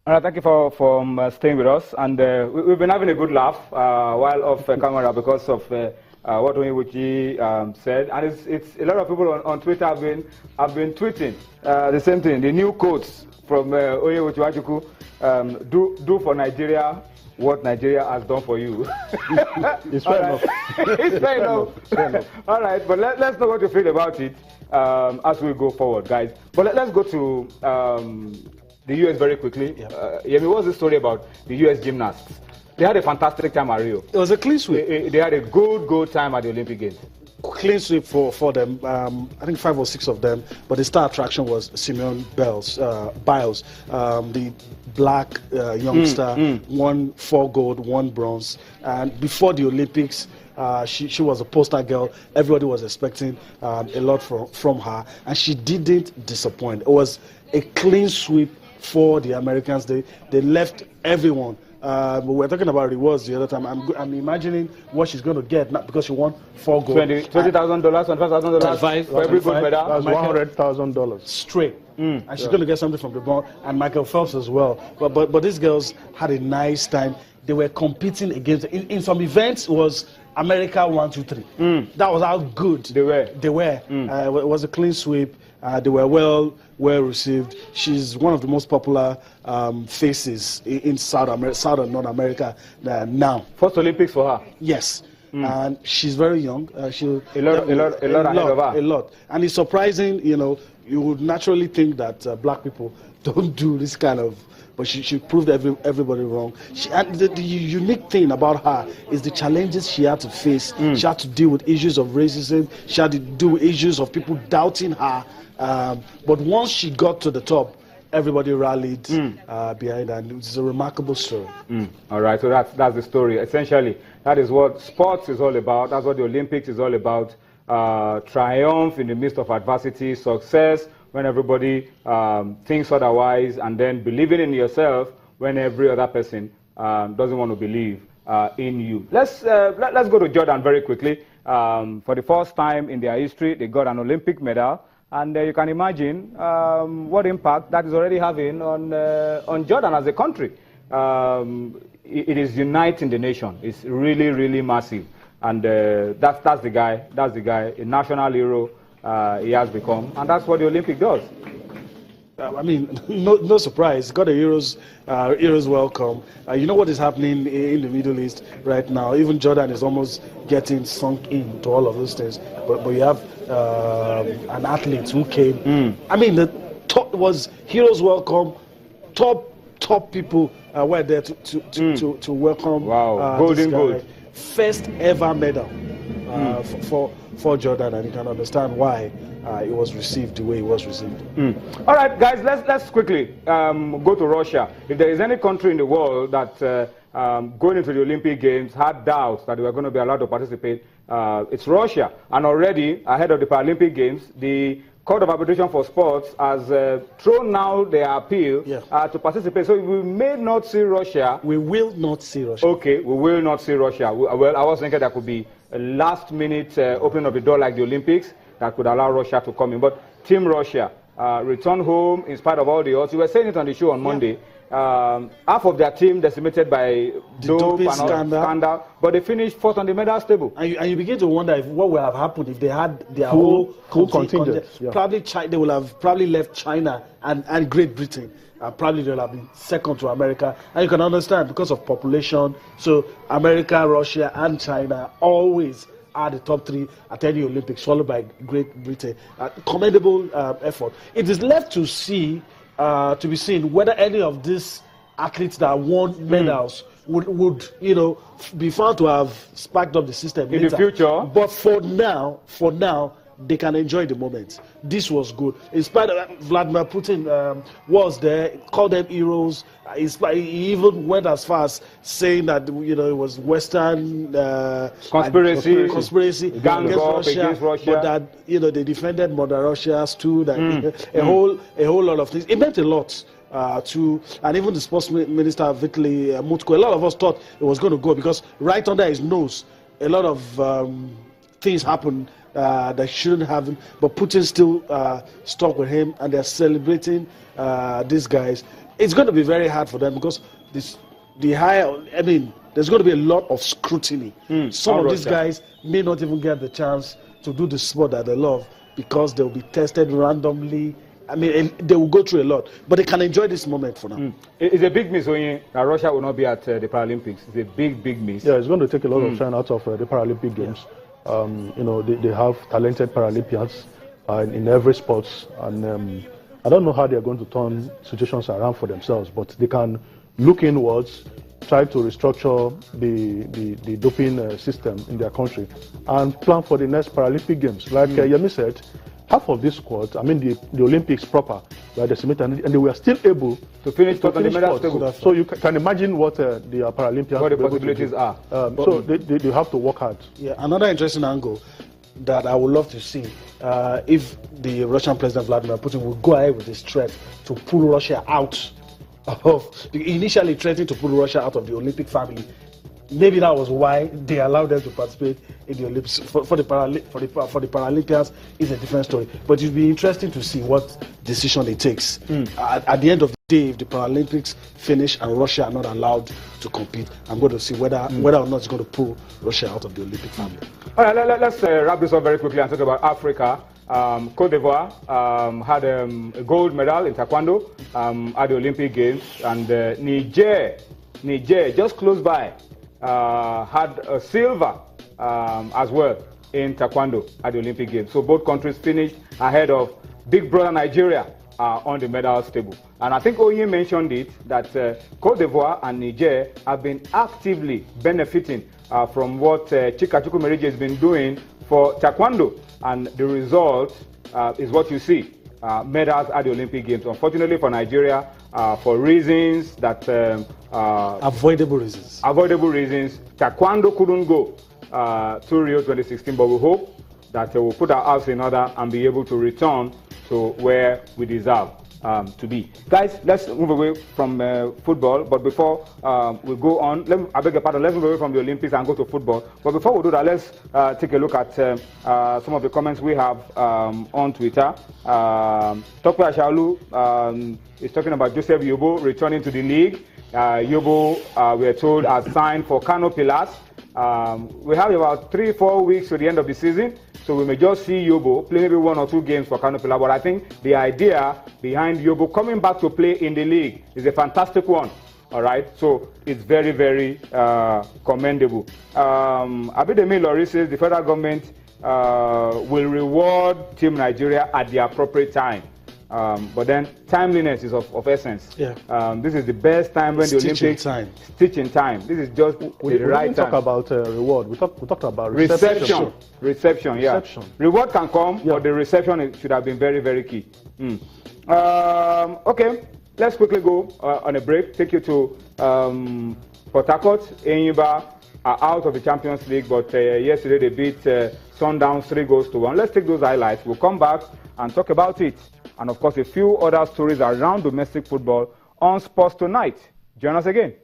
All right, thank you for staying with us. And we've been having a good laugh while off camera because of what Onyewuchi said. And it's a lot of people on Twitter have been tweeting the same thing. The new quotes from Onyewuchi Wachuku, do for Nigeria what Nigeria has done for you. It's fair enough. It's fair enough. All right, but let's know what you feel about it as we go forward, guys. But let's go to the US very quickly. Yeah. Yemi, what's the story about the US gymnasts? They had a fantastic time at Rio. It was a clean sweep. They had a good time at the Olympic Games. Clean sweep for them. I think 5 or 6 of them. But the star attraction was Simone Biles, the black youngster, won 4 gold, 1 bronze. And before the Olympics, she was a poster girl. Everybody was expecting a lot from her, and she didn't disappoint. It was a clean sweep for the Americans. They left everyone. But we were talking about rewards the other time. I'm imagining what she's going to get, not because she won 4 gold. $20,000, $25,000 for every gold medal. That's $100,000 straight. And she's going to get something from the ball, and Michael Phelps as well. But these girls had a nice time. They were competing against. In some events, it was America 1, 2, 3. That was how good they were. It was a clean sweep. They were well received. She's one of the most popular faces in South and North America now. First Olympics for her. Yes. And she's very young. A lot. And it's surprising, you would naturally think that black people don't do this kind of. But she proved everybody wrong. And the unique thing about her is the challenges she had to face. She had to deal with issues of racism. She had to deal with issues of people doubting her. But once she got to the top, everybody rallied behind her. And it's a remarkable story. All right, so that's the story. Essentially, that is what sports is all about. That's what the Olympics is all about. Triumph in the midst of adversity, success when everybody thinks otherwise, and then believing in yourself when every other person doesn't want to believe in you. Let's go to Jordan very quickly. For the first time in their history, they got an Olympic medal, and you can imagine what impact that is already having on Jordan as a country. It is uniting the nation. It's really, really massive, and that's the guy. That's the guy, a national hero. He has become, and that's what the Olympic does. I mean, no surprise. Got a heroes welcome. You know what is happening in the Middle East right now. Even Jordan is almost getting sunk into all of those things. But you have an athlete who came. I mean, the top was heroes welcome. Top people were there to welcome. Wow, golden gold. First ever medal for Jordan, and you can understand why it was received the way it was received. All right, guys, let's quickly go to Russia. If there is any country in the world that going into the Olympic Games had doubts that they were going to be allowed to participate, it's Russia. And already, ahead of the Paralympic Games, the Court of Arbitration for Sports has thrown now their appeal to participate. So we may not see Russia. We will not see Russia. Okay, we will not see Russia. Well, I was thinking there could be a last-minute opening of the door like the Olympics that could allow Russia to come in. But Team Russia returned home in spite of all the odds. You were saying it on the show on Monday. Half of their team decimated by dope and scandal, but they finished 4th on the medal table. And you begin to wonder if what would have happened if they had their whole contingent. Probably they would have left China and Great Britain. Probably they'll have been second to America. And you can understand because of population. So America, Russia, and China always are the top 3 at any Olympics, followed by Great Britain. Commendable effort. It is left to be seen whether any of these athletes that won medals would be found to have sparked up the system in the future. But for now, they can enjoy the moment. This was good. In spite of that, Vladimir Putin was there, called them heroes. He even went as far as saying that it was Western conspiracy gang against Russia, but that they defended Mother Russia's too. That a whole lot of things. It meant a lot. And even the sports minister Vitaly Mutko, a lot of us thought it was going to go because right under his nose, a lot of things happened that shouldn't have him, but Putin still stuck with him, and they're celebrating these guys. It's going to be very hard for them because there's going to be a lot of scrutiny. Some of these guys may not even get the chance to do the sport that they love because they'll be tested randomly. I mean, they will go through a lot, but they can enjoy this moment for now. It's a big miss when Russia will not be at the Paralympics. It's a big, big miss. Yeah, it's going to take a lot of shine out of the Paralympic Games. You know, they have talented Paralympians in every sport, and I don't know how they're going to turn situations around for themselves, but they can look inwards, try to restructure the doping system in their country, and plan for the next Paralympic Games. Like Yemi said, half of this squad, I mean the Olympics proper, were decimated, and they were still able to finish on the medal table. So you can imagine what the Paralympians, what the possibilities are. So they have to work hard. Yeah, another interesting angle that I would love to see if the Russian President Vladimir Putin would go ahead with his threat to pull Russia out of, initially threatening to pull Russia out of the Olympic family. Maybe that was why they allowed them to participate in the Olympics. For the Paralympians, is a different story. But it would be interesting to see what decision it takes. At the end of the day, if the Paralympics finish and Russia are not allowed to compete, I'm going to see whether or not it's going to pull Russia out of the Olympic family. All right, let's wrap this up very quickly and talk about Africa. Côte d'Ivoire had a gold medal in taekwondo at the Olympic Games, and Niger, just close by, had a silver as well in taekwondo at the Olympic Games. So both countries finished ahead of big brother Nigeria on the medals table. And I think Oyin mentioned it, that Côte d'Ivoire and Niger have been actively benefiting from what Chika Chukwumerije has been doing for taekwondo. And the result is what you see, medals at the Olympic Games. Unfortunately for Nigeria, for reasons that... avoidable reasons. Avoidable reasons. Taekwondo couldn't go to Rio 2016, but we hope that we'll put our house in order and be able to return to where we deserve to be. Guys, let's move away from football, but before we go on, I beg your pardon, let's move away from the Olympics and go to football. But before we do that, let's take a look at some of the comments we have on Twitter. Tokwe Ashalu is talking about Joseph Yobo returning to the league. Yobo, we are told, has signed for Kano Pillars. We have about 3-4 weeks to the end of the season, so we may just see Yobo play maybe 1 or 2 games for Kano Pillars. But I think the idea behind Yobo coming back to play in the league is a fantastic one. All right, so it's very, very commendable. Abidemi Lori says the federal government will reward Team Nigeria at the appropriate time. But then timeliness is of essence. Yeah. This is the best time when the Olympics stitching time. This is just the right time. We didn't talk about reward. We talked about reception. Reception, yeah. Reward can come, but the reception should have been very, very key. Okay, let's quickly go on a break. Take you to Port Harcourt. Enyimba are out of the Champions League, but yesterday they beat Sundowns 3-1. Let's take those highlights. We'll come back and talk about it. And of course, a few other stories around domestic football on Sports Tonight. Join us again.